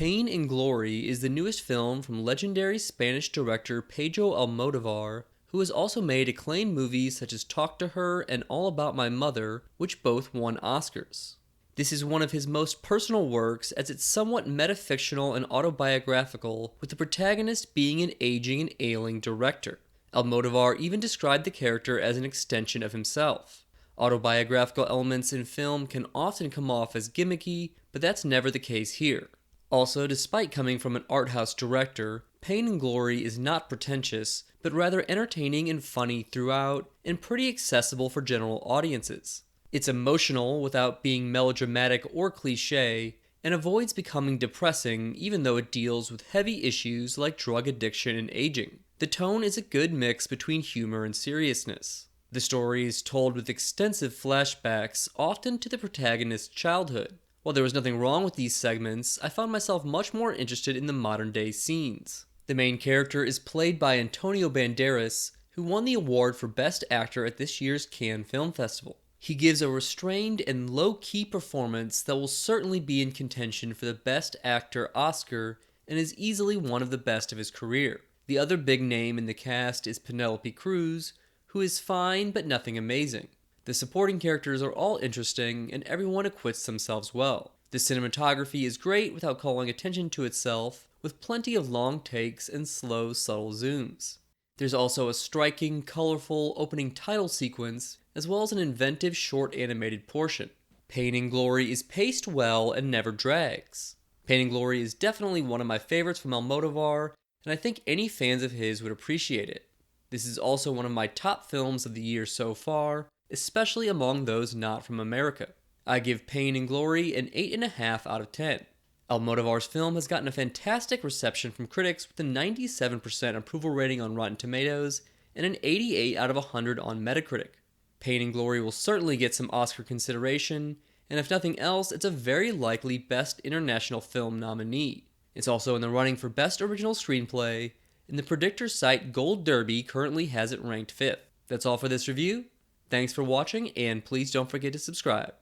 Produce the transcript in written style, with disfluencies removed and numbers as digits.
Pain and Glory is the newest film from legendary Spanish director Pedro Almodóvar, who has also made acclaimed movies such as Talk to Her and All About My Mother, which both won Oscars. This is one of his most personal works, as it's somewhat metafictional and autobiographical, with the protagonist being an aging and ailing director. Almodóvar even described the character as an extension of himself. Autobiographical elements in film can often come off as gimmicky, but that's never the case here. Also, despite coming from an art house director, Pain and Glory is not pretentious, but rather entertaining and funny throughout, and pretty accessible for general audiences. It's emotional without being melodramatic or cliché, and avoids becoming depressing even though it deals with heavy issues like drug addiction and aging. The tone is a good mix between humor and seriousness. The story is told with extensive flashbacks, often to the protagonist's childhood. While there was nothing wrong with these segments, I found myself much more interested in the modern-day scenes. The main character is played by Antonio Banderas, who won the award for Best Actor at this year's Cannes Film Festival. He gives a restrained and low-key performance that will certainly be in contention for the Best Actor Oscar and is easily one of the best of his career. The other big name in the cast is Penélope Cruz, who is fine but nothing amazing. The supporting characters are all interesting, and everyone acquits themselves well. The cinematography is great without calling attention to itself, with plenty of long takes and slow, subtle zooms. There's also a striking, colorful opening title sequence, as well as an inventive short animated portion. Pain and Glory is paced well and never drags. Pain and Glory is definitely one of my favorites from Almodóvar, and I think any fans of his would appreciate it. This is also one of my top films of the year so far, especially among those not from America. I give Pain and Glory an 8.5 out of 10. Almodóvar's film has gotten a fantastic reception from critics with a 97% approval rating on Rotten Tomatoes and an 88 out of 100 on Metacritic. Pain and Glory will certainly get some Oscar consideration, and if nothing else, it's a very likely Best International Film nominee. It's also in the running for Best Original Screenplay, and the predictor site Gold Derby currently has it ranked 5th. That's all for this review. Thanks for watching, and please don't forget to subscribe.